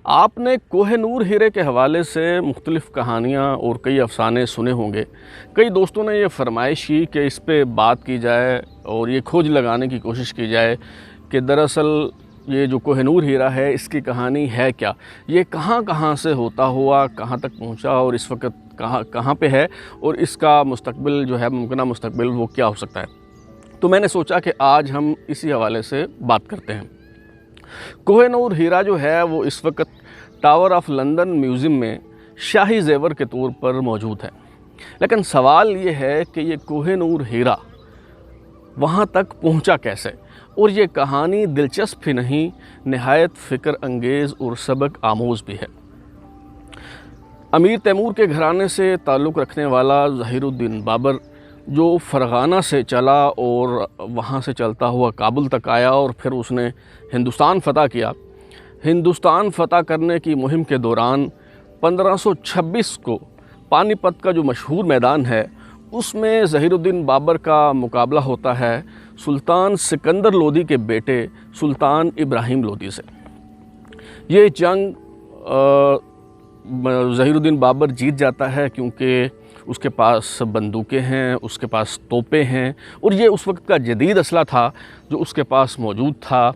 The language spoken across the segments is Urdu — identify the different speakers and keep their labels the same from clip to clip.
Speaker 1: آپ نے کوہ نور ہیرے کے حوالے سے مختلف کہانیاں اور کئی افسانے سنے ہوں گے۔ کئی دوستوں نے یہ فرمائش کی کہ اس پہ بات کی جائے اور یہ کھوج لگانے کی کوشش کی جائے کہ دراصل یہ جو کوہ نور ہیرا ہے اس کی کہانی ہے کیا، یہ کہاں سے ہوتا ہوا کہاں تک پہنچا اور اس وقت کہاں پہ ہے، اور اس کا مستقبل جو ہے ممکنہ مستقبل وہ کیا ہو سکتا ہے۔ تو میں نے سوچا کہ آج ہم اسی حوالے سے بات کرتے ہیں۔ کوہ نور ہیرا جو ہے وہ اس وقت ٹاور آف لندن میوزیم میں شاہی زیور کے طور پر موجود ہے، لیکن سوال یہ ہے کہ یہ کوہ نور ہیرا وہاں تک پہنچا کیسے، اور یہ کہانی دلچسپ ہی نہیں، نہایت فکر انگیز اور سبق آموز بھی ہے۔ امیر تیمور کے گھرانے سے تعلق رکھنے والا ظہیر الدین بابر جو فرغانہ سے چلا اور وہاں سے چلتا ہوا کابل تک آیا اور پھر اس نے ہندوستان فتح کیا، ہندوستان فتح کرنے کی مہم کے دوران 1526 کو پانی پت کا جو مشہور میدان ہے اس میں ظہیر الدین بابر کا مقابلہ ہوتا ہے سلطان سکندر لودھی کے بیٹے سلطان ابراہیم لودھی سے۔ یہ جنگ ظہیر الدین بابر جیت جاتا ہے کیونکہ اس کے پاس بندوقیں ہیں، اس کے پاس توپیں ہیں، اور یہ اس وقت کا جدید اسلحہ تھا جو اس کے پاس موجود تھا۔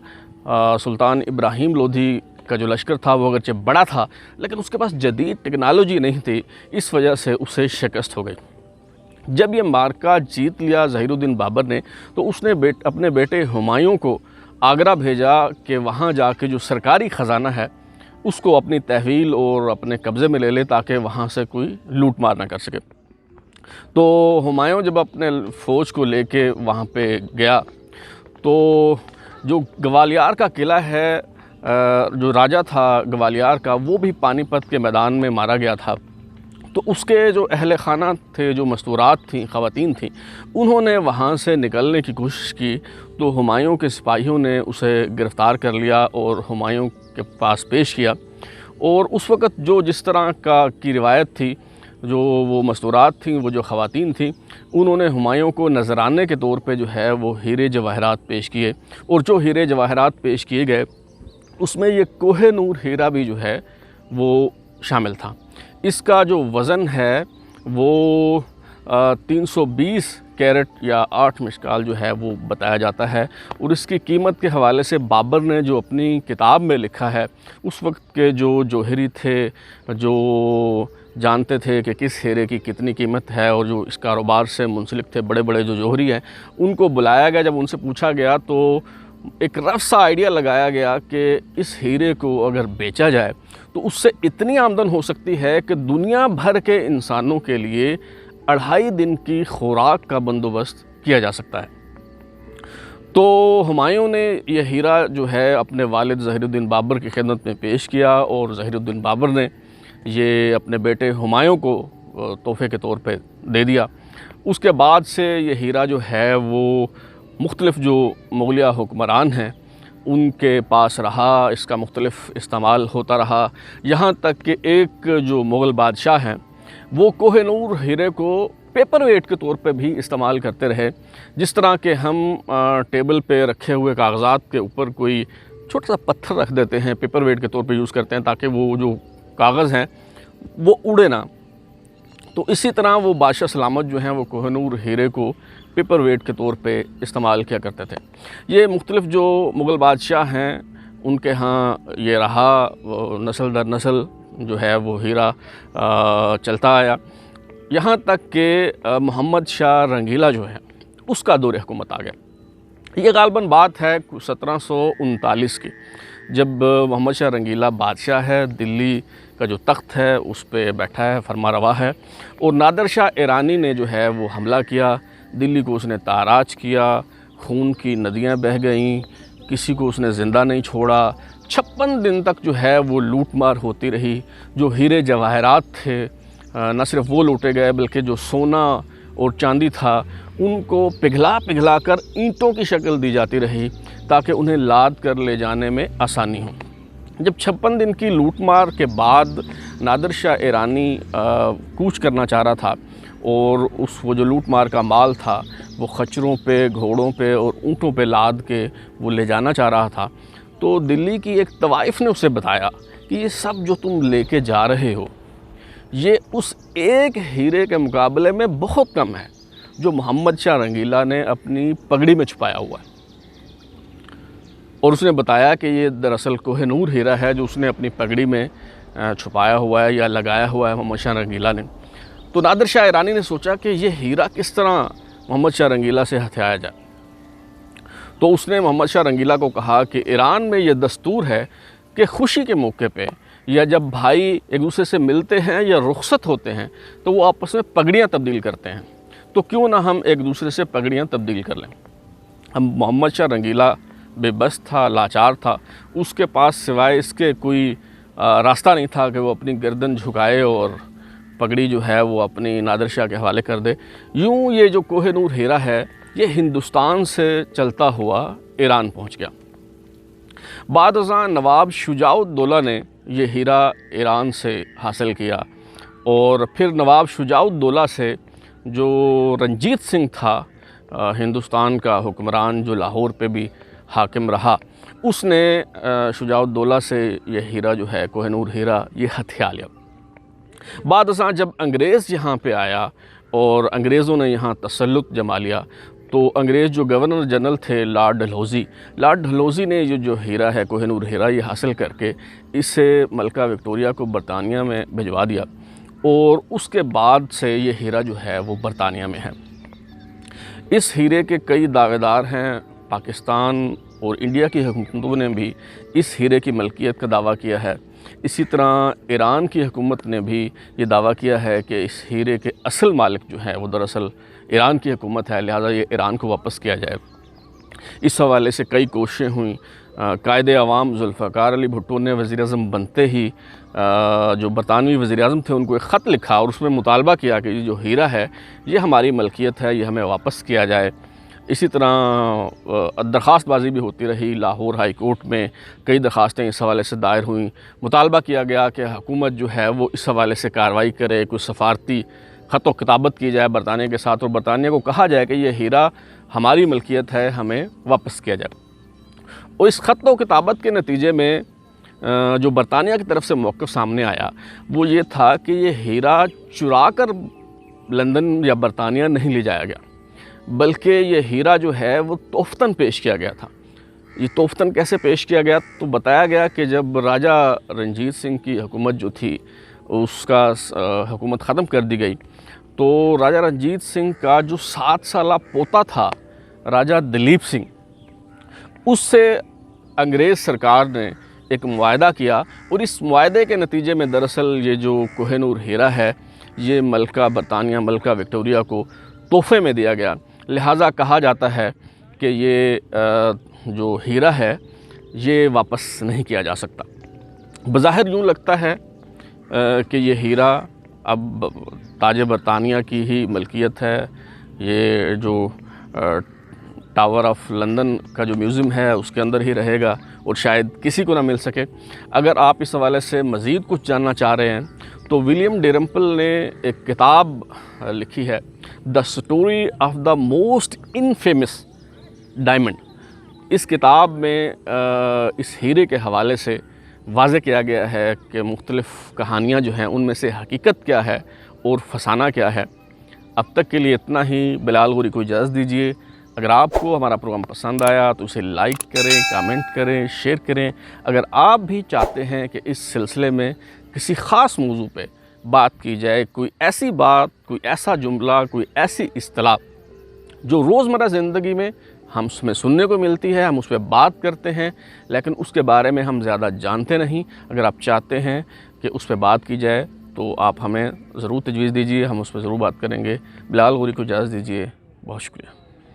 Speaker 1: سلطان ابراہیم لودھی کا جو لشکر تھا وہ اگرچہ بڑا تھا لیکن اس کے پاس جدید ٹیکنالوجی نہیں تھی، اس وجہ سے اسے شکست ہو گئی۔ جب یہ معرکہ جیت لیا ظہیر الدین بابر نے تو اس نے اپنے بیٹے ہمایوں کو آگرہ بھیجا کہ وہاں جا کے جو سرکاری خزانہ ہے اس کو اپنی تحویل اور اپنے قبضے میں لے لے تاکہ وہاں سے کوئی لوٹ مار نہ کر سکے۔ تو ہمایوں جب اپنے فوج کو لے کے وہاں پہ گیا تو جو گوالیار کا قلعہ ہے، جو راجہ تھا گوالیار کا، وہ بھی پانی پت کے میدان میں مارا گیا تھا۔ تو اس کے جو اہل خانہ تھے، جو مستورات تھیں، خواتین تھیں، انہوں نے وہاں سے نکلنے کی کوشش کی تو ہمایوں کے سپاہیوں نے اسے گرفتار کر لیا اور ہمایوں کے پاس پیش کیا۔ اور اس وقت جس طرح کی روایت تھی، جو وہ مستورات تھیں، وہ جو خواتین تھیں، انہوں نے ہمایوں کو نذرانے کے طور پہ جو ہے وہ ہیرے جواہرات پیش کیے، اور جو ہیرے جواہرات پیش کیے گئے اس میں یہ کوہ نور ہیرا بھی جو ہے وہ شامل تھا۔ اس کا جو وزن ہے وہ 320 کیرٹ یا 8 مشکال جو ہے وہ بتایا جاتا ہے، اور اس کی قیمت کے حوالے سے بابر نے جو اپنی کتاب میں لکھا ہے، اس وقت کے جو جوہری تھے، جو جانتے تھے کہ کس ہیرے کی کتنی قیمت ہے اور جو اس کاروبار سے منسلک تھے، بڑے بڑے جو جوہری ہیں، ان کو بلایا گیا۔ جب ان سے پوچھا گیا تو ایک رف سا آئیڈیا لگایا گیا کہ اس ہیرے کو اگر بیچا جائے تو اس سے اتنی آمدن ہو سکتی ہے کہ دنیا بھر کے انسانوں کے لیے 2.5 دن کی خوراک کا بندوبست کیا جا سکتا ہے۔ تو ہمایوں نے یہ ہیرا جو ہے اپنے والد ظہیر الدین بابر کی خدمت میں پیش کیا، اور ظہیر الدین بابر نے یہ اپنے بیٹے ہمایوں کو تحفے کے طور پہ دے دیا۔ اس کے بعد سے یہ ہیرا جو ہے وہ مختلف جو مغلیہ حکمران ہیں ان کے پاس رہا، اس کا مختلف استعمال ہوتا رہا، یہاں تک کہ ایک جو مغل بادشاہ ہیں وہ کوہ نور ہیرے کو پیپر ویٹ کے طور پہ بھی استعمال کرتے رہے۔ جس طرح کہ ہم ٹیبل پہ رکھے ہوئے کاغذات کے اوپر کوئی چھوٹا سا پتھر رکھ دیتے ہیں، پیپر ویٹ کے طور پہ یوز کرتے ہیں تاکہ وہ جو کاغذ ہیں وہ اڑے نہ، تو اسی طرح وہ بادشاہ سلامت جو ہیں وہ کوہ نور ہیرے کو پیپر ویٹ کے طور پہ استعمال کیا کرتے تھے۔ یہ مختلف جو مغل بادشاہ ہیں ان کے ہاں یہ رہا، نسل در نسل جو ہے وہ ہیرا چلتا آیا، یہاں تک کہ محمد شاہ رنگیلا جو ہے اس کا دور حکومت آ گیا۔ یہ غالباً بات ہے 1739 کی، جب محمد شاہ رنگیلا بادشاہ ہے، دلی کا جو تخت ہے اس پہ بیٹھا ہے، فرما روا ہے، اور نادر شاہ ایرانی نے جو ہے وہ حملہ کیا، دلی کو اس نے تاراج کیا، خون کی ندیاں بہہ گئیں، کسی کو اس نے زندہ نہیں چھوڑا۔ 56 دن تک جو ہے وہ لوٹ مار ہوتی رہی۔ جو ہیرے جواہرات تھے نہ صرف وہ لوٹے گئے بلکہ جو سونا اور چاندی تھا ان کو پگھلا کر اینٹوں کی شکل دی جاتی رہی تاکہ انہیں لاد کر لے جانے میں آسانی ہو۔ جب 56 دن کی لوٹ مار کے بعد نادر شاہ ایرانی کوچ کرنا چاہ رہا تھا اور وہ جو لوٹ مار کا مال تھا وہ خچروں پہ، گھوڑوں پہ اور اونٹوں پہ لاد کے وہ لے جانا چاہ رہا تھا، تو دلی کی ایک طوائف نے اسے بتایا کہ یہ سب جو تم لے کے جا رہے ہو یہ اس ایک ہیرے کے مقابلے میں بہت کم ہے جو محمد شاہ رنگیلا نے اپنی پگڑی میں چھپایا ہوا ہے۔ اور اس نے بتایا کہ یہ دراصل کوہ نور ہیرا ہے جو اس نے اپنی پگڑی میں چھپایا ہوا ہے یا لگایا ہوا ہے محمد شاہ رنگیلا نے۔ تو نادر شاہ ایرانی نے سوچا کہ یہ ہیرا کس طرح محمد شاہ رنگیلا سے ہتھیایا جائے۔ تو اس نے محمد شاہ رنگیلا کو کہا کہ ایران میں یہ دستور ہے کہ خوشی کے موقع پہ یا جب بھائی ایک دوسرے سے ملتے ہیں یا رخصت ہوتے ہیں تو وہ آپس میں پگڑیاں تبدیل کرتے ہیں، تو کیوں نہ ہم ایک دوسرے سے پگڑیاں تبدیل کر لیں۔ ہم محمد شاہ رنگیلا بے بس تھا، لاچار تھا، اس کے پاس سوائے اس کے کوئی راستہ نہیں تھا کہ وہ اپنی گردن جھکائے اور پگڑی جو ہے وہ اپنی نادر شاہ کے حوالے کر دے۔ یوں یہ جو کوہ نور ہیرا ہے یہ ہندوستان سے چلتا ہوا ایران پہنچ گیا۔ بعد ازاں نواب شجاع الدولہ نے یہ ہیرا ایران سے حاصل کیا، اور پھر نواب شجاع الدولہ سے جو رنجیت سنگھ تھا ہندوستان کا حکمران جو لاہور پہ بھی حاکم رہا، اس نے شجاع الدولہ سے یہ ہیرا جو ہے کوہ نور ہیرا یہ ہتھیا لیا۔ بعد ازاں جب انگریز یہاں پہ آیا اور انگریزوں نے یہاں تسلط جما لیا تو انگریز جو گورنر جنرل تھے لارڈ ڈلہوزی نے یہ جو ہیرا ہے کوہ نور ہیرا یہ حاصل کر کے اسے ملکہ وکٹوریہ کو برطانیہ میں بھجوا دیا، اور اس کے بعد سے یہ ہیرا جو ہے وہ برطانیہ میں ہے۔ اس ہیرے کے کئی دعوے دار ہیں، پاکستان اور انڈیا کی حکومتوں نے بھی اس ہیرے کی ملکیت کا دعویٰ کیا ہے۔ اسی طرح ایران کی حکومت نے بھی یہ دعویٰ کیا ہے کہ اس ہیرے کے اصل مالک جو ہیں وہ دراصل ایران کی حکومت ہے، لہٰذا یہ ایران کو واپس کیا جائے۔ اس حوالے سے کئی کوششیں ہوئیں۔ قائد عوام ذوالفقار علی بھٹو نے وزیر اعظم بنتے ہی جو برطانوی وزیر اعظم تھے ان کو ایک خط لکھا اور اس میں مطالبہ کیا کہ یہ جو ہیرا ہے یہ ہماری ملکیت ہے، یہ ہمیں واپس کیا جائے۔ اسی طرح درخواست بازی بھی ہوتی رہی، لاہور ہائی کورٹ میں کئی درخواستیں اس حوالے سے دائر ہوئیں۔ مطالبہ کیا گیا کہ حکومت جو ہے وہ اس حوالے سے کارروائی کرے، کوئی سفارتی خط و کتابت کی جائے برطانیہ کے ساتھ، اور برطانیہ کو کہا جائے کہ یہ ہیرا ہماری ملکیت ہے، ہمیں واپس کیا جائے۔ اور اس خط و کتابت کے نتیجے میں جو برطانیہ کی طرف سے موقف سامنے آیا وہ یہ تھا کہ یہ ہیرا چرا کر لندن یا برطانیہ نہیں لے جایا گیا، بلکہ یہ ہیرا جو ہے وہ تحفتاً پیش کیا گیا تھا۔ یہ تحفتاً کیسے پیش کیا گیا؟ تو بتایا گیا کہ جب راجہ رنجیت سنگھ کی حکومت جو تھی اس کا حکومت ختم کر دی گئی تو راجہ رنجیت سنگھ کا جو 7 سالہ پوتا تھا راجہ دلیپ سنگھ، اس سے انگریز سرکار نے ایک معاہدہ کیا، اور اس معاہدے کے نتیجے میں دراصل یہ جو کوہ نور ہیرا ہے یہ ملکہ برطانیہ، ملکہ وکٹوریہ کو تحفے میں دیا گیا۔ لہٰذا کہا جاتا ہے کہ یہ جو ہیرا ہے یہ واپس نہیں کیا جا سکتا۔ بظاہر یوں لگتا ہے کہ یہ ہیرا اب تاج برطانیہ کی ہی ملکیت ہے، یہ جو ٹاور آف لندن کا جو میوزیم ہے اس کے اندر ہی رہے گا اور شاید کسی کو نہ مل سکے۔ اگر آپ اس حوالے سے مزید کچھ جاننا چاہ رہے ہیں تو ولیم ڈیرمپل نے ایک کتاب لکھی ہے، the story of the most infamous diamond. اس کتاب میں اس ہیرے کے حوالے سے واضح کیا گیا ہے کہ مختلف کہانیاں جو ہیں ان میں سے حقیقت کیا ہے اور فسانہ کیا ہے۔ اب تک کے لیے اتنا ہی۔ بلال غوری کو اجازت دیجیے۔ اگر آپ کو ہمارا پروگرام پسند آیا تو اسے لائک کریں، کامنٹ کریں، شیئر کریں۔ اگر آپ بھی چاہتے ہیں کہ اس سلسلے میں کسی خاص موضوع پہ بات کی جائے، کوئی ایسی بات، کوئی ایسا جملہ، کوئی ایسی اصطلاح جو روزمرہ زندگی میں ہم اس میں سننے کو ملتی ہے، ہم اس پہ بات کرتے ہیں لیکن اس کے بارے میں ہم زیادہ جانتے نہیں، اگر آپ چاہتے ہیں کہ اس پہ بات کی جائے تو آپ ہمیں ضرور تجویز دیجیے، ہم اس پہ ضرور بات کریں گے۔ بلال غوری کو اجازت دیجیے، بہت شکریہ۔